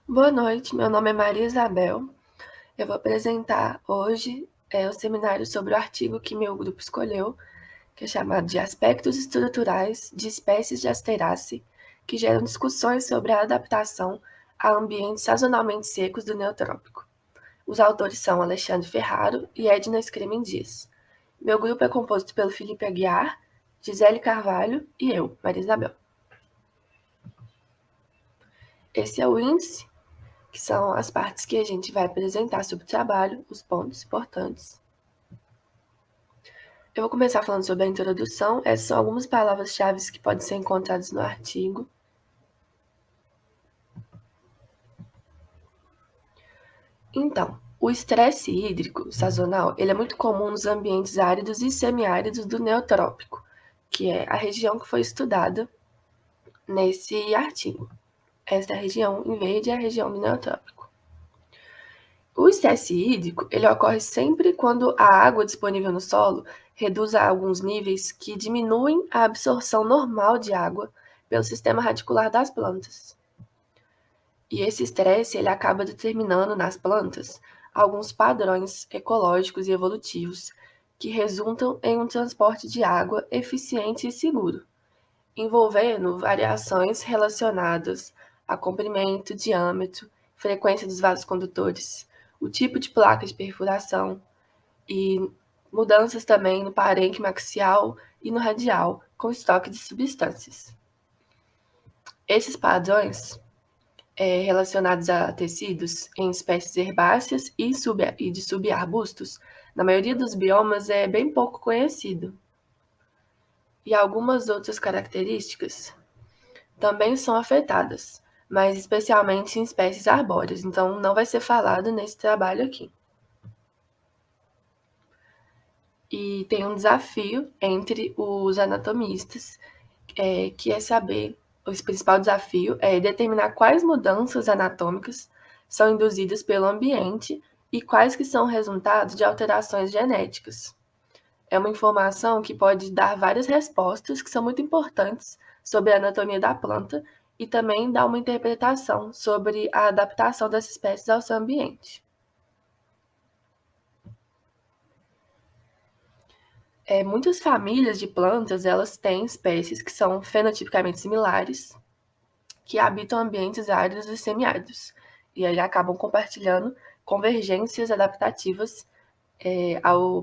Boa noite, meu nome é Maria Isabel. Eu vou apresentar hoje o seminário sobre o artigo que meu grupo escolheu, que é chamado de Aspectos Estruturais de Espécies de Asteraceae, que geram discussões sobre a adaptação a ambientes sazonalmente secos do Neotrópico. Os autores são Alexandre Ferraro e Edna Scremen Dias. Meu grupo é composto pelo Felipe Aguiar, Gisele Carvalho e eu, Maria Isabel. Esse é o índice, que são as partes que a gente vai apresentar sobre o trabalho, os pontos importantes. Eu vou começar falando sobre a introdução. Essas são algumas palavras-chave que podem ser encontradas no artigo. Então, o estresse hídrico sazonal ele é muito comum nos ambientes áridos e semiáridos do Neotrópico, que é a região que foi estudada nesse artigo. Esta região em verde é a região do Neotrópico. O estresse hídrico ele ocorre sempre quando a água disponível no solo reduz a alguns níveis que diminuem a absorção normal de água pelo sistema radicular das plantas. E esse estresse ele acaba determinando nas plantas alguns padrões ecológicos e evolutivos que resultam em um transporte de água eficiente e seguro, envolvendo variações relacionadas a comprimento, diâmetro, frequência dos vasos condutores, o tipo de placa de perfuração e mudanças também no parênquima axial e no radial, com estoque de substâncias. Esses padrões relacionados a tecidos em espécies herbáceas e de subarbustos, na maioria dos biomas é bem pouco conhecido. E algumas outras características também são afetadas, mas especialmente em espécies arbóreas, então não vai ser falado nesse trabalho aqui. E tem um desafio entre os anatomistas, que é saber, o principal desafio é determinar quais mudanças anatômicas são induzidas pelo ambiente e quais que são resultados de alterações genéticas. É uma informação que pode dar várias respostas que são muito importantes sobre a anatomia da planta e também dar uma interpretação sobre a adaptação das espécies ao seu ambiente. Muitas famílias de plantas elas têm espécies que são fenotipicamente similares, que habitam ambientes áridos e semiáridos, e aí acabam compartilhando convergências adaptativas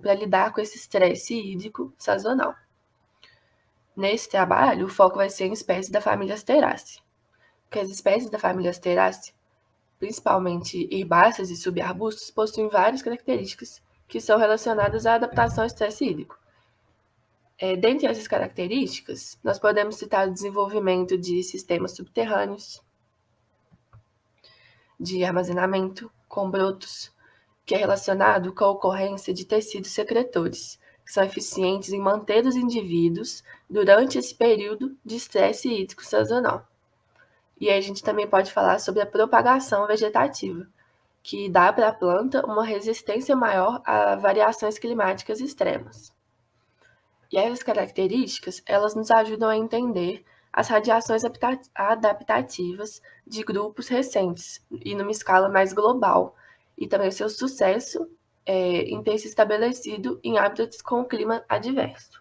para lidar com esse estresse hídrico sazonal. Nesse trabalho, o foco vai ser em espécies da família Asteraceae, porque as espécies da família Asteraceae, principalmente herbáceas e subarbustos, possuem várias características que são relacionadas à adaptação ao estresse hídrico. Dentre essas características, nós podemos citar o desenvolvimento de sistemas subterrâneos, de armazenamento com brotos, que é relacionado com a ocorrência de tecidos secretores, que são eficientes em manter os indivíduos durante esse período de estresse hídrico sazonal. E aí a gente também pode falar sobre a propagação vegetativa, que dá para a planta uma resistência maior a variações climáticas extremas. E essas características, elas nos ajudam a entender as radiações adaptativas de grupos recentes e numa escala mais global, e também o seu sucesso em ter se estabelecido em hábitats com clima adverso.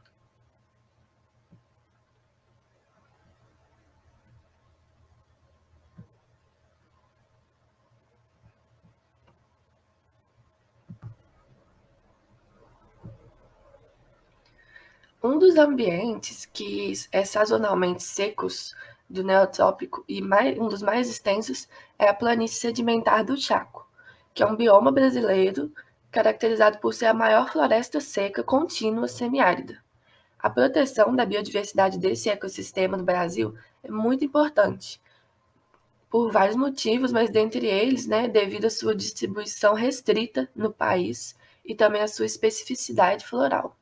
Um dos ambientes que é sazonalmente secos do Neotrópico e um dos mais extensos é a planície sedimentar do Chaco, que é um bioma brasileiro caracterizado por ser a maior floresta seca contínua semiárida. A proteção da biodiversidade desse ecossistema no Brasil é muito importante, por vários motivos, mas dentre eles, né, devido à sua distribuição restrita no país e também à sua especificidade floral.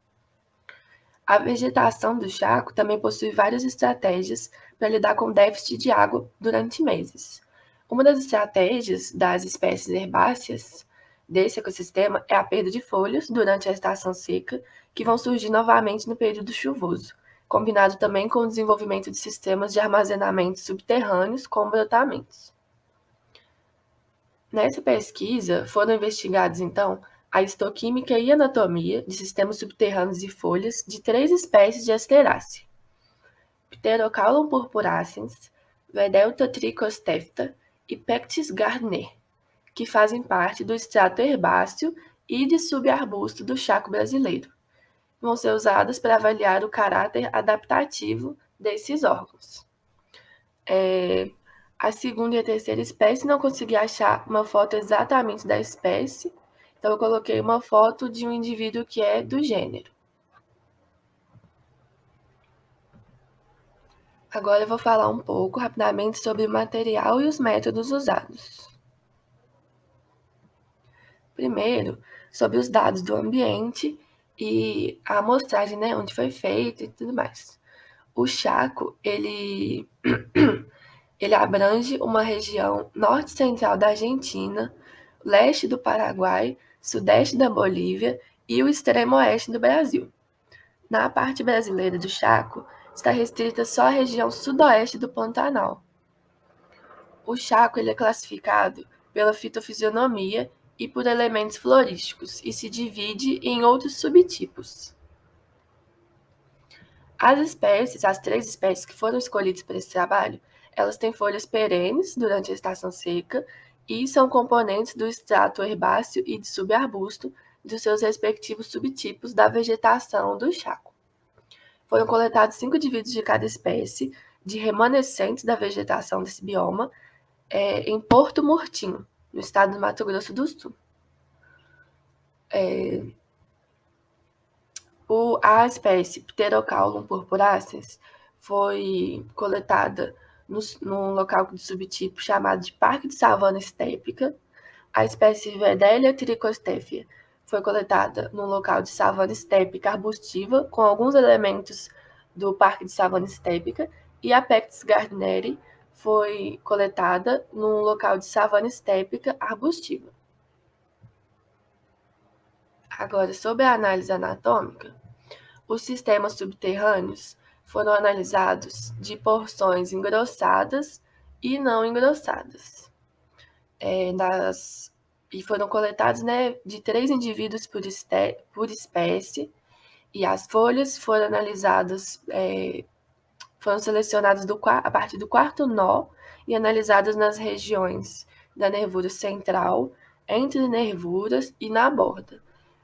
A vegetação do Chaco também possui várias estratégias para lidar com déficit de água durante meses. Uma das estratégias das espécies herbáceas desse ecossistema é a perda de folhas durante a estação seca, que vão surgir novamente no período chuvoso, combinado também com o desenvolvimento de sistemas de armazenamento subterrâneos com brotamentos. Nessa pesquisa, foram investigados, então, a histoquímica e anatomia de sistemas subterrâneos e folhas de 3 espécies de asterácea: Pterocalum purpurascens, Vedelta trichostefta e Pectis gardner, que fazem parte do estrato herbáceo e de subarbusto do chaco brasileiro. Vão ser usadas para avaliar o caráter adaptativo desses órgãos. A segunda e a terceira espécie não consegui achar uma foto exatamente da espécie, então eu coloquei uma foto de um indivíduo que é do gênero. Agora eu vou falar um pouco rapidamente sobre o material e os métodos usados. Primeiro, sobre os dados do ambiente e a amostragem, né, onde foi feito e tudo mais. O Chaco, ele abrange uma região norte-central da Argentina, leste do Paraguai, sudeste da Bolívia e o extremo oeste do Brasil. Na parte brasileira do Chaco, está restrita só à região sudoeste do Pantanal. O Chaco ele é classificado pela fitofisionomia e por elementos florísticos e se divide em outros subtipos. As 3 espécies que foram escolhidas para esse trabalho, elas têm folhas perenes durante a estação seca e são componentes do estrato herbáceo e de subarbusto dos seus respectivos subtipos da vegetação do Chaco. Foram coletados 5 indivíduos de cada espécie, de remanescentes da vegetação desse bioma, em Porto Murtinho, no estado do Mato Grosso do Sul. A espécie Pterocalum purpurascens foi coletada num local de subtipo chamado de Parque de Savana Estépica. A espécie Vedelia trichostefia foi coletada num local de savana estépica arbustiva, com alguns elementos do Parque de Savana Estépica, e a Pectus gardneri foi coletada num local de savana estépica arbustiva. Agora, sobre a análise anatômica, os sistemas subterrâneos foram analisados de porções engrossadas e não engrossadas. E foram coletados, né, de 3 indivíduos por espécie, e as folhas foram analisadas, foram selecionadas a partir do quarto nó e analisadas nas regiões da nervura central, entre nervuras e na borda.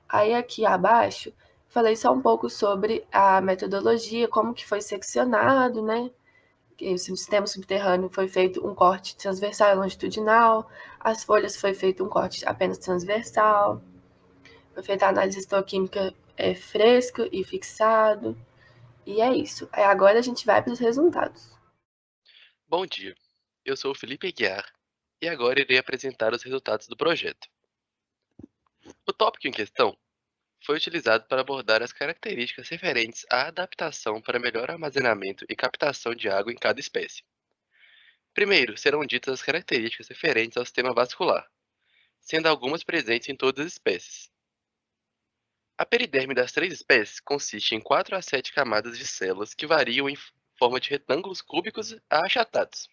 Aí aqui abaixo, falei só um pouco sobre a metodologia, como que foi seccionado, né? O sistema subterrâneo foi feito um corte transversal e longitudinal, as folhas foi feito um corte apenas transversal, foi feita a análise histoquímica fresco e fixado, e é isso. Aí agora a gente vai para os resultados. Bom dia, eu sou o Felipe Aguiar e agora irei apresentar os resultados do projeto. O tópico em questão foi utilizado para abordar as características referentes à adaptação para melhor armazenamento e captação de água em cada espécie. Primeiro, serão ditas as características referentes ao sistema vascular, sendo algumas presentes em todas as espécies. A periderme das 3 espécies consiste em 4 a 7 camadas de células que variam em forma de retângulos cúbicos a achatados.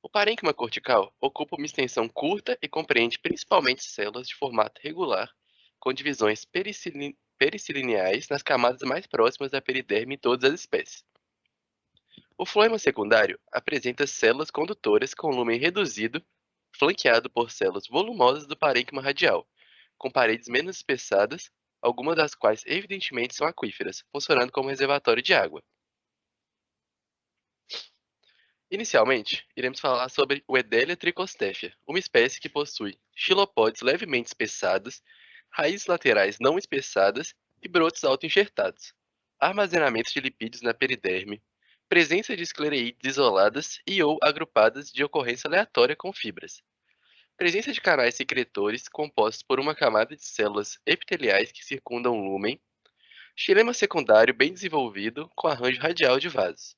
O parênquima cortical ocupa uma extensão curta e compreende principalmente células de formato regular, com divisões pericilineais nas camadas mais próximas da periderme em todas as espécies. O floema secundário apresenta células condutoras com lumen reduzido, flanqueado por células volumosas do parênquima radial, com paredes menos espessadas, algumas das quais evidentemente são aquíferas, funcionando como reservatório de água. Inicialmente, iremos falar sobre o Edelia trichostefia, uma espécie que possui xilopódios levemente espessados, raízes laterais não espessadas e brotos auto-enxertados, armazenamento de lipídios na periderme, presença de esclereídes isoladas e ou agrupadas de ocorrência aleatória com fibras, presença de canais secretores compostos por uma camada de células epiteliais que circundam o lúmen, xilema secundário bem desenvolvido com arranjo radial de vasos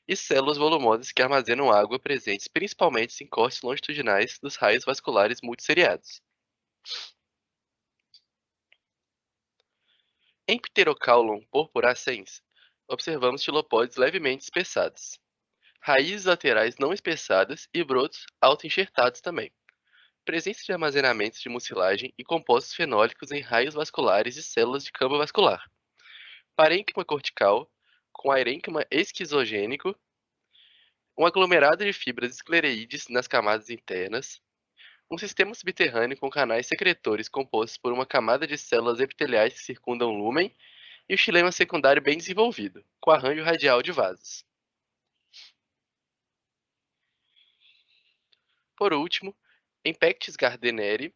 e células volumosas que armazenam água presentes principalmente em cortes longitudinais dos raios vasculares multisseriados. Em Pterocalum purpurascens, observamos xilopódios levemente espessados, raízes laterais não espessadas e brotos auto-enxertados também. Presença de armazenamentos de mucilagem e compostos fenólicos em raios vasculares e células de campo vascular. Parênquima cortical, com arênquima esquizogênico, um aglomerado de fibras esclereídeas nas camadas internas, um sistema subterrâneo com canais secretores compostos por uma camada de células epiteliais que circundam o lúmen e o xilema secundário bem desenvolvido, com arranjo radial de vasos. Por último, em Pectis gardneri,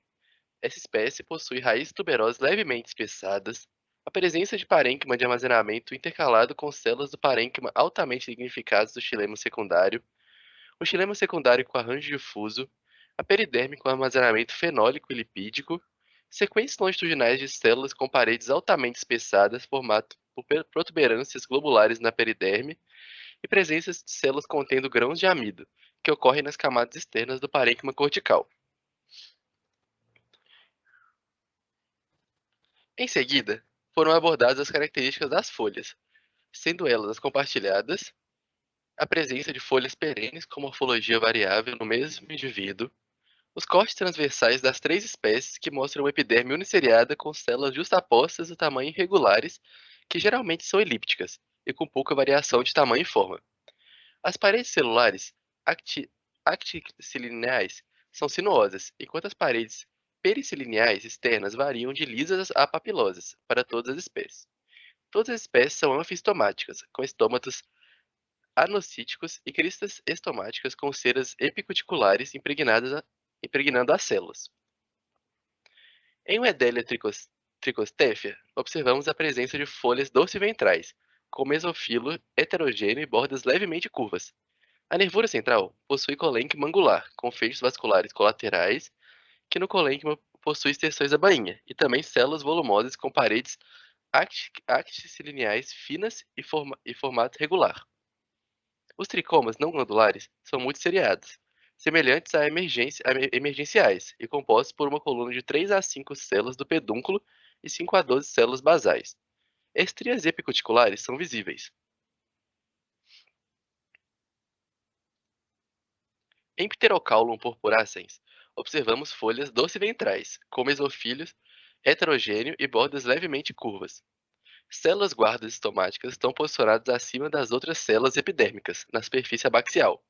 essa espécie possui raízes tuberosas levemente espessadas, a presença de parênquima de armazenamento intercalado com células do parênquima altamente lignificadas do xilema secundário, o xilema secundário com arranjo difuso, a periderme com armazenamento fenólico e lipídico, sequências longitudinais de células com paredes altamente espessadas formadas por protuberâncias globulares na periderme e presenças de células contendo grãos de amido, que ocorrem nas camadas externas do parênquima cortical. Em seguida, foram abordadas as características das folhas, sendo elas as compartilhadas, a presença de folhas perenes com morfologia variável no mesmo indivíduo, os cortes transversais das 3 espécies que mostram uma epiderme uniceriada com células justapostas do tamanho irregulares, que geralmente são elípticas e com pouca variação de tamanho e forma. As paredes celulares actilineais são sinuosas, enquanto as paredes pericilineais externas variam de lisas a papilosas para todas as espécies. Todas as espécies são anfiostomáticas, com estômatos anocíticos e cristas estomáticas com ceras epicuticulares impregnando as células. Em Wedelia trichostéfia, observamos a presença de folhas dorsiventrais, com mesofilo heterogêneo e bordas levemente curvas. A nervura central possui colênquima angular, com feixes vasculares colaterais, que no colênquima possui extensões da bainha, e também células volumosas com paredes actilineais finas e formato regular. Os tricomas não glandulares são muito seriados, semelhantes a emergenciais e compostos por uma coluna de 3 a 5 células do pedúnculo e 5 a 12 células basais. Estrias epicuticulares são visíveis. Em Pterocaulum purpurascens, observamos folhas dorsiventrais, com mesofílios heterogêneo e bordas levemente curvas. Células guardas estomáticas estão posicionadas acima das outras células epidérmicas, na superfície abaxial.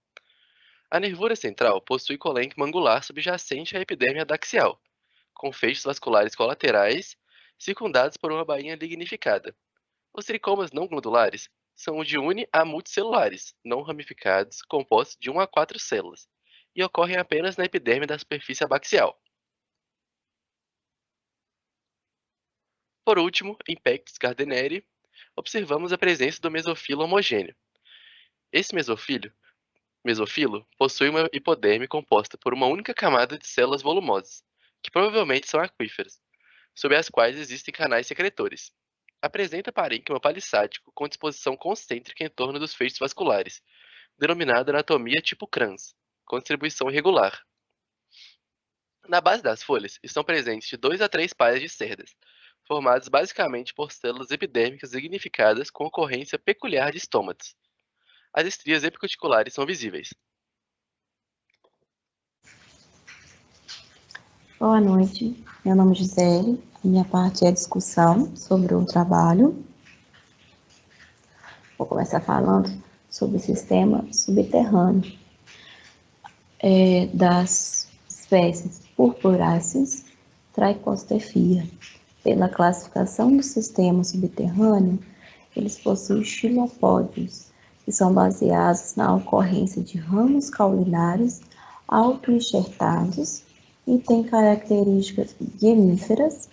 A nervura central possui colênquima angular subjacente à epiderme adaxial, com feixes vasculares colaterais circundados por uma bainha lignificada. Os tricomas não glandulares são de uni a multicelulares, não ramificados, compostos de 1 a 4 células, e ocorrem apenas na epiderme da superfície abaxial. Por último, em Pectus gardneri, observamos a presença do mesofilo homogêneo. Esse mesofilo possui uma hipoderme composta por uma única camada de células volumosas, que provavelmente são aquíferas, sob as quais existem canais secretores. Apresenta parênquima palissático com disposição concêntrica em torno dos feixes vasculares, denominada anatomia tipo Kranz, com distribuição irregular. Na base das folhas estão presentes de 2 a 3 pares de cerdas, formadas basicamente por células epidérmicas lignificadas com ocorrência peculiar de estômatos. As estrias epicuticulares são visíveis. Boa noite, meu nome é Gisele, a minha parte é a discussão sobre o trabalho. Vou começar falando sobre o sistema subterrâneo das espécies Purpuraceae trichostefia. Pela classificação do sistema subterrâneo, eles possuem xilopódios, que são baseados na ocorrência de ramos caulinares auto-enxertados e têm características guemíferas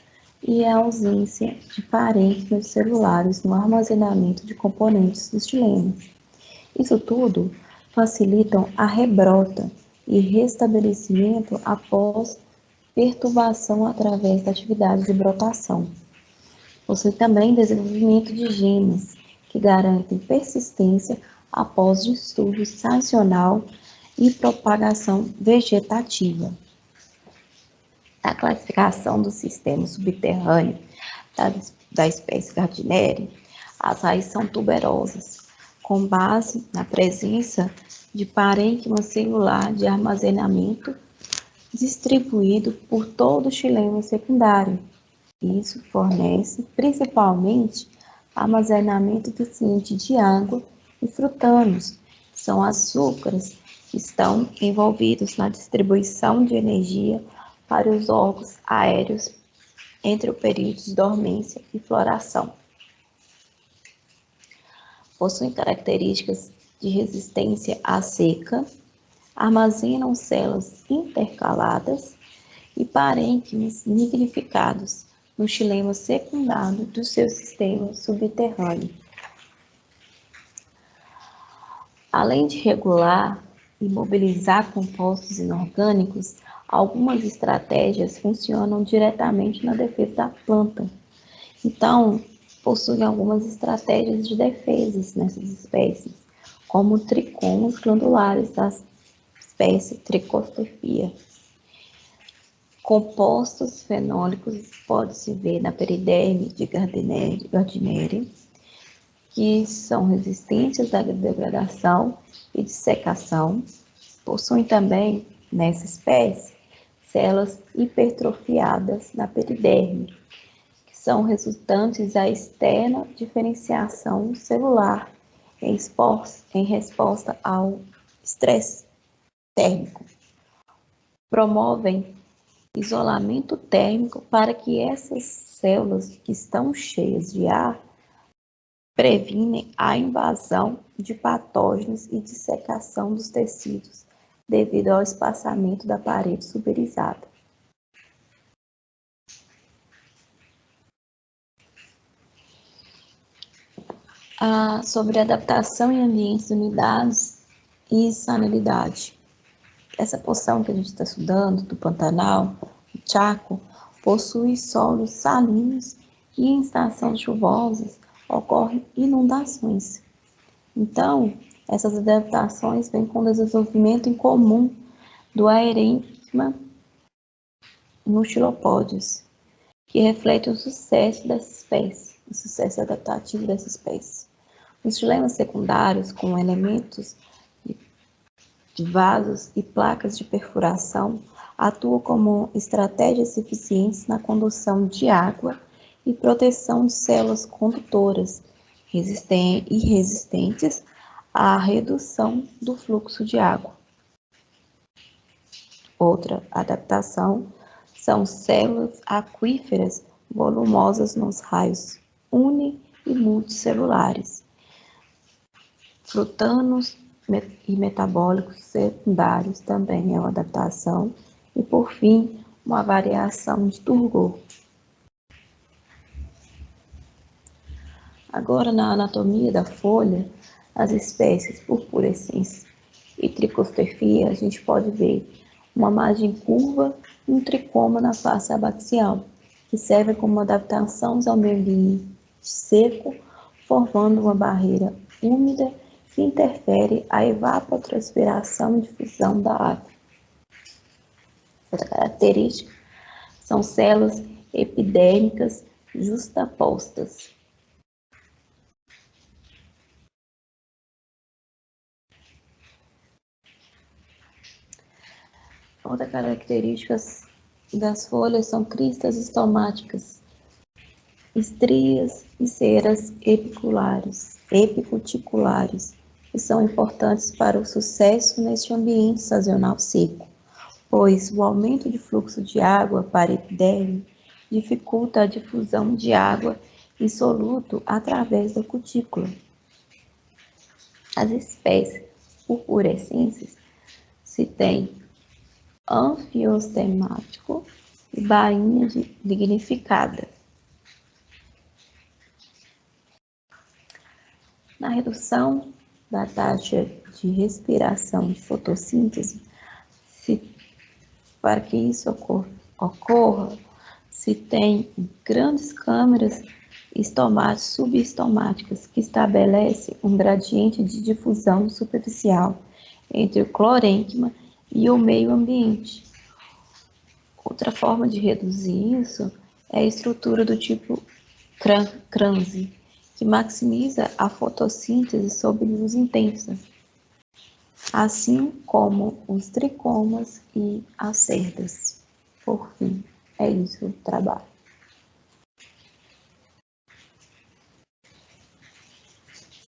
e a ausência de parênquimas celulares no armazenamento de componentes dos xilemas. Isso tudo facilitam a rebrota e restabelecimento após perturbação através da atividade de brotação. Possui também desenvolvimento de genes que garantem persistência após distúrbio estacional e propagação vegetativa. A classificação do sistema subterrâneo da espécie Gardneri, as raízes são tuberosas, com base na presença de parênquima celular de armazenamento distribuído por todo o xilema secundário. Isso fornece principalmente armazenamento eficiente de água e frutanos, que são açúcares que estão envolvidos na distribuição de energia para os órgãos aéreos entre o período de dormência e floração. Possuem características de resistência à seca, armazenam células intercaladas e parênquimas nignificados no xilema secundário do seu sistema subterrâneo. Além de regular e mobilizar compostos inorgânicos, algumas estratégias funcionam diretamente na defesa da planta. Então, possuem algumas estratégias de defesa nessas espécies, como tricomas glandulares da espécie Trichosterphia. Compostos fenólicos pode-se ver na periderme de Gardneri, que são resistentes à degradação e dissecação. Possuem também, nessa espécie, células hipertrofiadas na periderme, que são resultantes da externa diferenciação celular em resposta ao estresse térmico. Promovem isolamento térmico para que essas células que estão cheias de ar previnem a invasão de patógenos e dissecação dos tecidos devido ao espaçamento da parede suberizada. Sobre adaptação em ambientes unidados e salinidade. Essa porção que a gente está estudando, do Pantanal, do Chaco, possui solos salinos e em estações chuvosas ocorrem inundações. Então, essas adaptações vêm com o desenvolvimento em comum do aerênquima nos xilopódios, que reflete o sucesso dessa espécie, o sucesso adaptativo dessa espécie. Os xilemas secundários, com elementos de vasos e placas de perfuração, atuam como estratégias eficientes na condução de água e proteção de células condutoras e resistentes à redução do fluxo de água. Outra adaptação são células aquíferas volumosas nos raios uni e multicelulares, frutanos e metabólicos secundários também é uma adaptação, e por fim, uma variação de turgor. Agora, na anatomia da folha, as espécies purpurescens e Trichosterphia, a gente pode ver uma margem curva e um tricoma na face abaxial, que servem como adaptação ao meio ambiente seco, formando uma barreira úmida que interfere a evapotranspiração e difusão da água. Outra característica são células epidérmicas justapostas. Outra característica das folhas são cristas estomáticas, estrias e ceras epicuticulares, que são importantes para o sucesso neste ambiente sazonal seco, pois o aumento de fluxo de água para a epiderme dificulta a difusão de água e soluto através da cutícula. As espécies purpurescentes se tem anfiostemático e bainha lignificada. Na redução da taxa de respiração de fotossíntese, para que isso ocorra, se tem grandes câmeras subestomáticas que estabelecem um gradiente de difusão superficial entre o clorênquima e o meio ambiente. Outra forma de reduzir isso é a estrutura do tipo Kranze, que maximiza a fotossíntese sob luz intensa. assim como os tricomas e as cerdas. Por fim, é isso o trabalho.